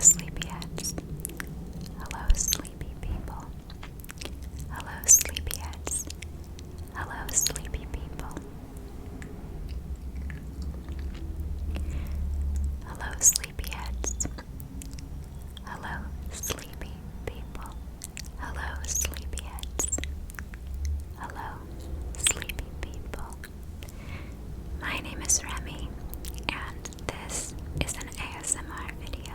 sleepyheads. Hello, sleepy people. Hello, sleepyheads. Hello, sleepy people. Hello, sleepyheads. Hello, sleepy people. Hello, sleepyheads. Hello, sleepy people. My name is Remme, and this is an ASMR video.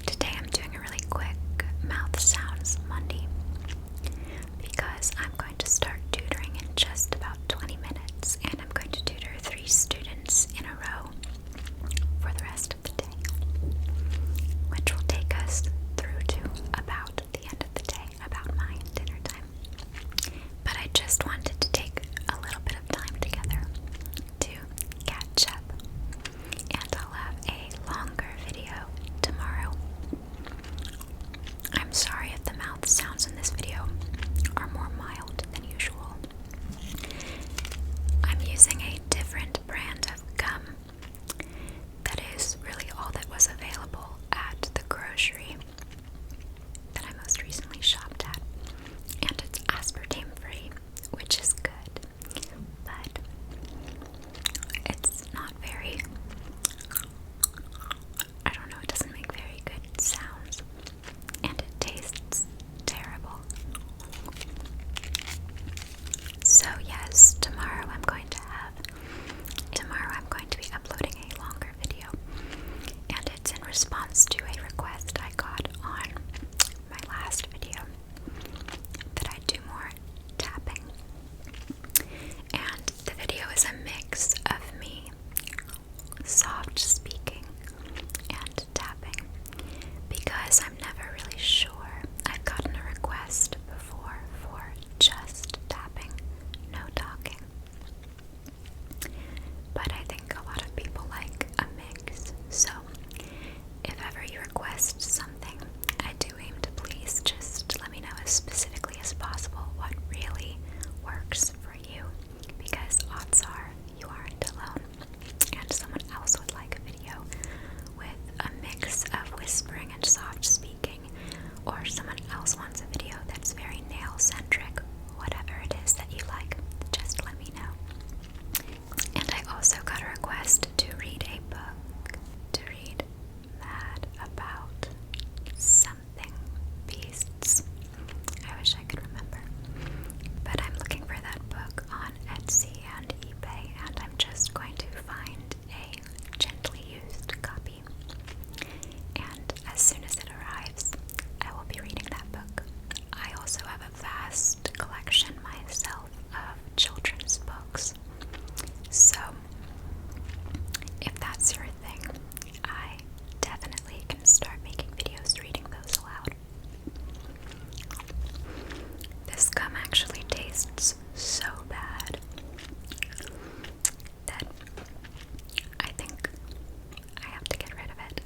Today I'm doing a really quick mouth sounds Monday because I'm going to start tutoring in just about 20 minutes, and I'm going to tutor 3 students in a row for the rest of the day, which will take us through to about the end of the day, about my dinner time. But I just wanted to take a little bit of time together to catch up, and I'll have a longer video tomorrow. I'm sorry if the mouth sounds in this video are more mild than usual. I'm using a different brand of gum that is really all that was available at the grocery that I most recently shopped at, and it's aspartame free, which is good, but it's not very, I don't know, it doesn't make very good sounds, and it tastes terrible. So yes, tomorrow I'm going to be uploading a longer video, and it's in response to a request I got on my last video that I do more tapping. And the video is a mix of me soft speaking and tapping because I'm never really sure. I've gotten a request before for just tapping, no talking. But I think a lot of people like a mix, so if ever you request something, I do aim to please just let me know as specifically as possible what really works for you, because odds are you aren't alone, and someone else would like a video with a mix of whispering and soft speaking, or someone else wants a video that's very nail-centric. Whatever it is that you like, just let me know. And I also got a request to read a book, to read Mad About Something Beasts. I wish I could remember. But I'm looking for that book on Etsy and eBay, and I'm just going to find a gently used copy. And as soon as it arrives, I will be reading that book. I also have a vast collection myself of children's books. So, if that's your thing, I definitely can start making videos reading those aloud. This gum actually tastes so bad that I think I have to get rid of it.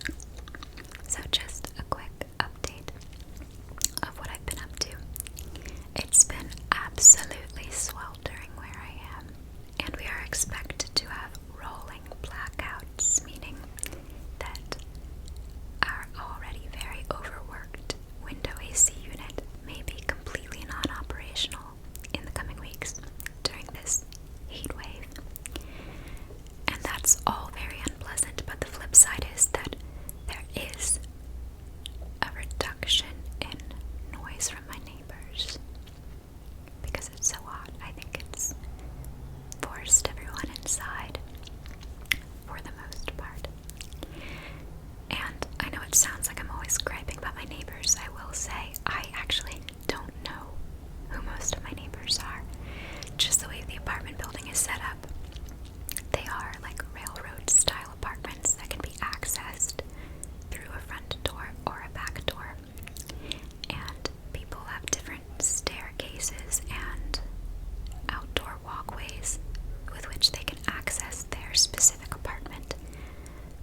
So just a quick update of what I've been up to. It's been absolutely sweltering where I am, and we are expected to have rolling blackouts, meaning that our already very overworked window AC unit may be completely non-operational in the coming weeks during this heat wave. And that's all very unpleasant, but the flip side is that there is a reduction in noise from my neighbors. Because it's so hot, I think it's forced everyone inside for the most part. And I know it sounds like I'm always griping about my neighbors. I will say I actually don't know who most of my neighbors are. Just the way the apartment building is set up. They are like railroad style apartments that can be accessed through a front door or a back door. And people have different staircases and outdoor walkways with which they can access their specific apartment.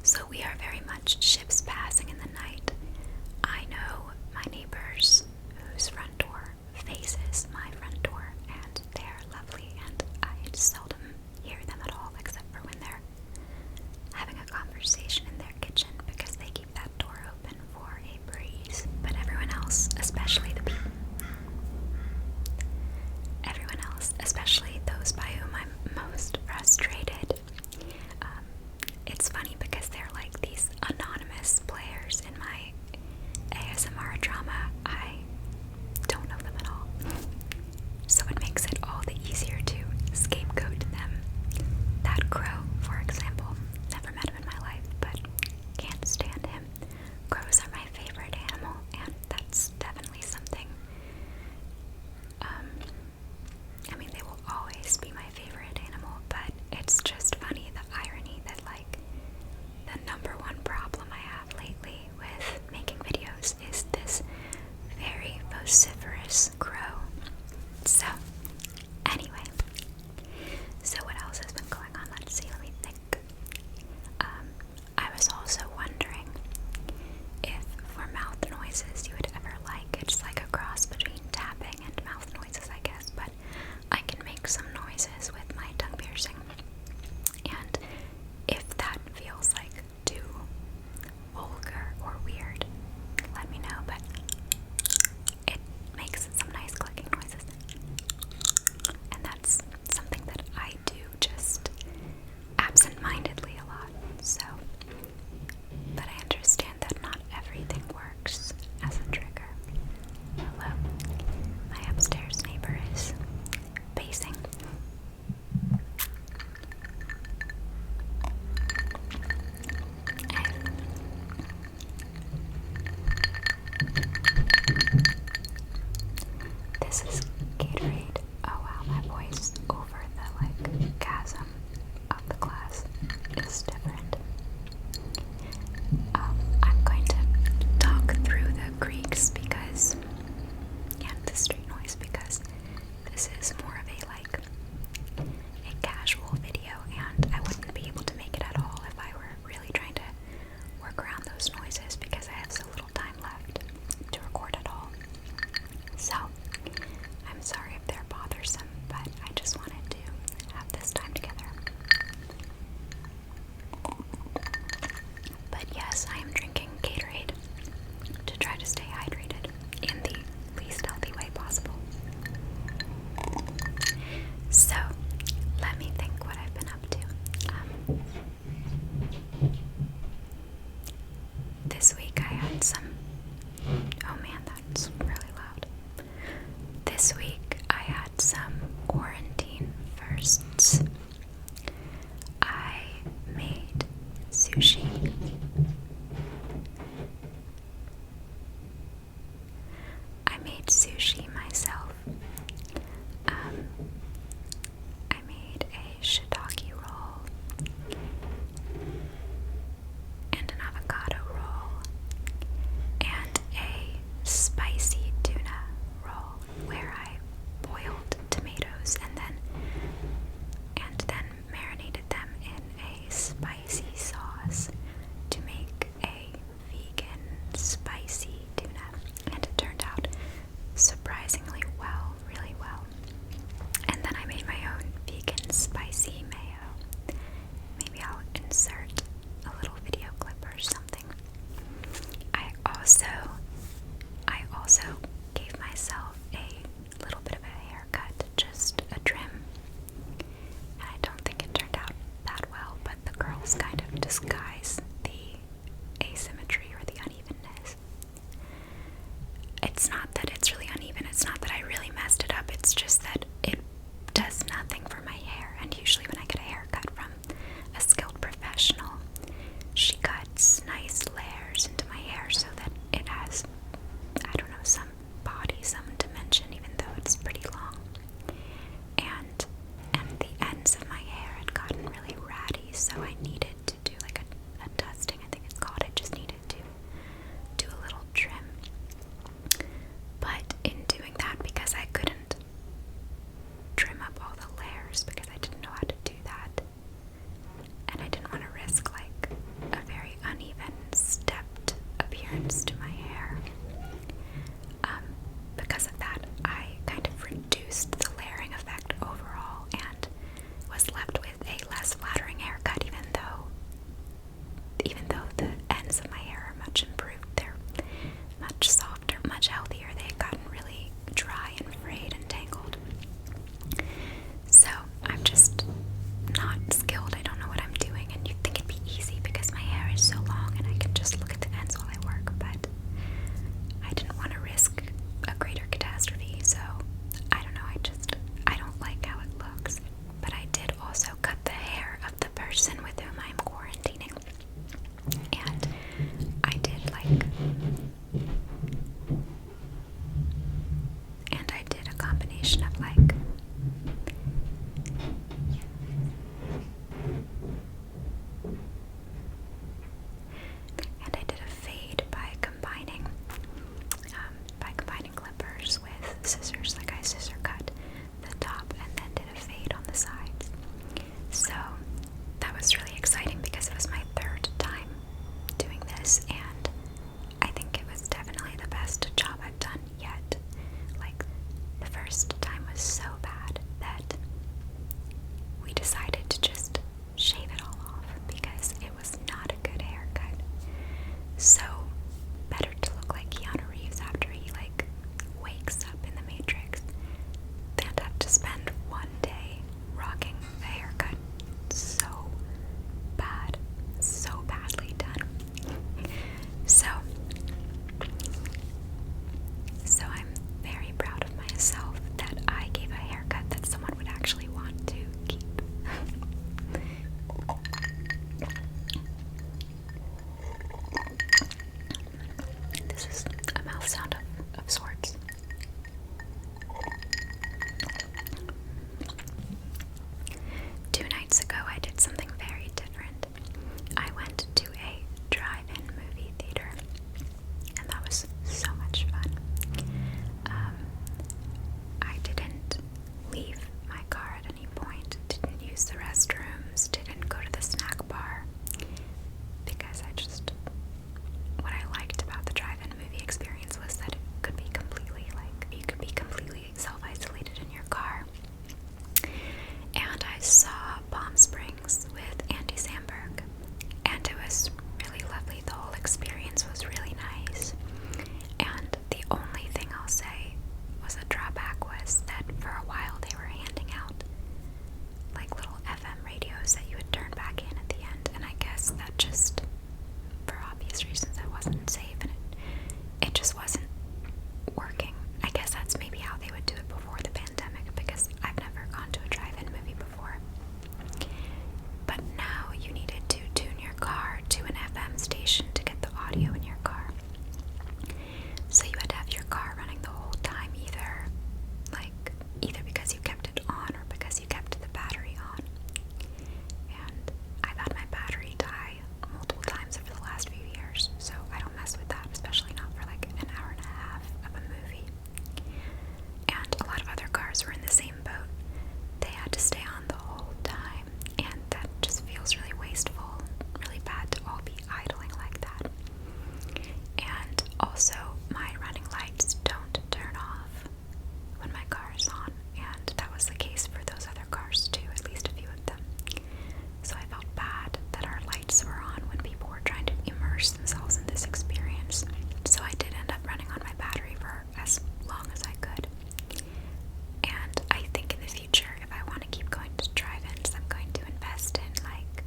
So we are very much ships passing in the night. I know my neighbors whose front door faces my front door, and they are lovely, and I seldom hear them at all except for when they're having a conversation in their kitchen because they keep like these anonymous players in my ASMR drama, I don't know them at all. So it makes it all the easier to scapegoat them. That crow, for example, never met him in my life, but can't stand him. Crows are my favorite animal, and that's definitely something. I mean, they will always be my favorite animal, but it's just funny, the irony that, like, the number one problem I have lately with making videos is this very vociferous crow. So, anyway, so what else has been going on? Let's see, let me think. I was also wondering if for mouth noises you would ever like, it's like a cross between tapping and mouth noises, I guess, but I can make some noises with my tongue piercing, and if that feels like too vulgar or weird, let me know, but it makes some nice clicking noises, and that's something that I do just absent-mindedly a lot, so, but I understand that not everything works as a trigger. Hello, my upstairs neighbor is pacing. This is Gatorade. Oh wow, my voice over the like chasm of the glass is different. I'm going to talk through the creaks because, and the street noise, because this is more of a like a casual video, and I wouldn't be able to make it at all if I were really trying to work around those noises because I have so little time left to record at all. So, I'm sorry if they're bothersome, but I just wanted to have this time together. But yes, I am drinking Gatorade to try to stay hydrated in the least healthy way possible. So, let me think what I've been up to. This week I had some. Oh man, that's really loud. This week I had some quarantine firsts. I made sushi. I made sushi myself. I made a shiitake roll and an avocado roll and a spicy tuna roll where I boiled tomatoes and then marinated them in a spicy sauce to make a vegan spicy tuna, and it turned out surprisingly well, really well. And then I made my own vegan spicy mayo. Maybe I'll insert a little video clip or something. I also gave myself a little bit of a haircut, just a trim. And I don't think it turned out that well, but the curls kind of disguise the asymmetry or the unevenness. It's not that it's really uneven, it's not that I really messed it up, it's just that it does nothing for my hair. And usually when I get a haircut from a skilled professional, she cuts nice layers into my hair so that it has, I don't know, some body, some dimension, even though it's pretty long. And the ends of my hair had gotten really ratty, so I needed to do like a dusting, I think it's called. I just needed to do a little trim. But in doing that, because I couldn't trim up all the layers because I didn't know how to do that, and I didn't want to risk like a very uneven stepped appearance to my hair. Because of that, I kind of reduced the layering effect overall and was left with a less flattering haircut, even though the ends of my hair are much improved. They're much softer, much healthier. They had gotten really dry and frayed and tangled. So I'm just not skilled. I don't know what I'm doing, and you'd think it'd be easy because my hair is so long. waves, and I think it was definitely the best job I've done yet. Like, the first time was so bad that we decided to just shave it all off because it was not a good haircut. So, better to look like Keanu Reeves after he, like, wakes up in the Matrix than to have to spend one day rocking a haircut so bad, so badly done. So I'm very proud of myself that I gave a haircut that someone would actually want to keep. This is a mouth sound of sorts. Two nights ago, I did something very different. I went to a drive-in movie theater, and that was so much fun. I didn't leave my car at any point, didn't use the restrooms, didn't go to the snack bar, because what I liked about the drive-in movie experience was that it could be completely, you could be completely self-isolated in your car. And I saw Palm Springs with Andy Samberg, and it was really lovely. The whole experience was really nice. And the only thing I'll say was a drawback was that for a while they were handing out like little FM radios that you would turn back in at the end, and I guess that just, for obvious reasons, that wasn't safe, and it just wasn't working. I guess that's maybe how they would do it before the pandemic, because I've never gone to a drive-in movie before. But now you needed to tune your car to an FM station to get the audio in your car. So you had to have your car running the whole time, either because you kept it on or because you kept the battery on. And I've had my battery die multiple times over the last few years, so I don't mess with that, especially not for like an hour and a half of a movie. And a lot of other cars were in the same boat. They had to stay on the whole time, and that just feels really wasteful, really bad to all be idling like that. And also, my running lights don't turn off when my car is on, and that was the case for those other cars too, at least a few of them. So I felt bad that our lights were on when people were trying to immerse themselves in this experience. So I did end up running on my battery for as long as I could. And I think in the future, if I want to keep going to drive-ins, I'm going to invest in like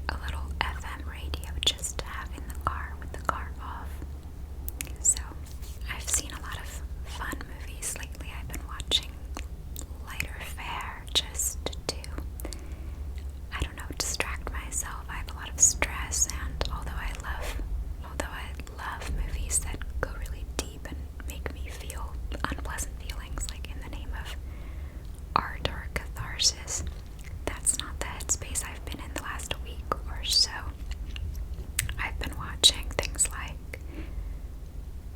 a little FM radio just to have in the car with the car off. So I've seen a lot of fun movies lately. I've been watching lighter fare just to, I don't know, distract myself. I have a lot of stress, and although I love movies that go really deep and make me feel unpleasant feelings, like in the name of art or catharsis, that's not the headspace I've been in the last week or so. I've been watching things like,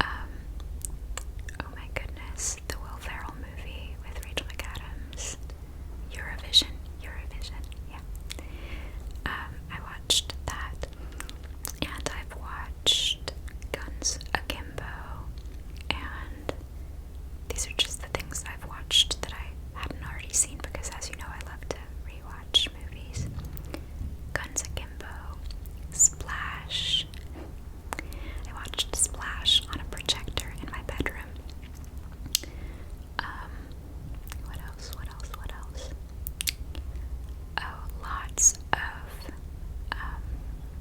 oh my goodness, the Will Ferrell movie with Rachel McAdams, Eurovision, yeah. I watched that, and I've watched Guns Akimbo, and these are just the things I've watched that I hadn't already seen, because as you know, I love to rewatch movies. Guns Akimbo, Splash. I watched Splash on a projector in my bedroom. What else? Oh, lots of,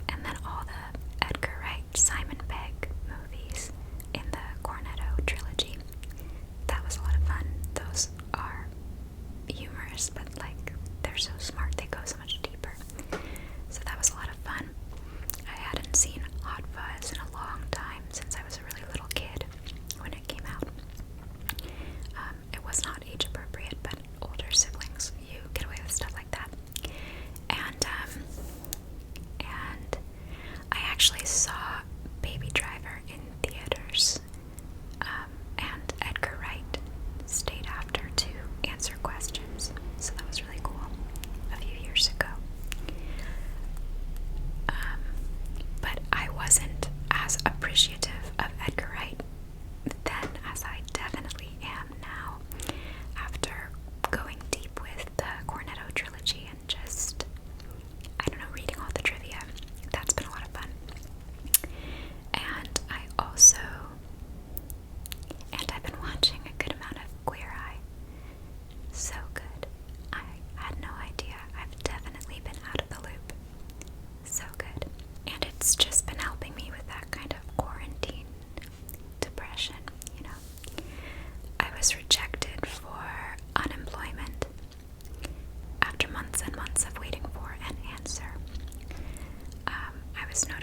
and then all the Edgar Wright, Simon Pegg movies in the Cornetto trilogy. That was a lot of fun. Those are humorous, but like, they're so smart, they go so much deeper. So that was a lot of fun. I hadn't seen Hot Fuzz in a long time, since I was a really little kid when it came out. It was not age appropriate, but older siblings, you get away with stuff like that. And I actually saw Baby Driver in theaters, and Edgar Wright stayed after to answer questions, so that was really cool a few years ago. But was notified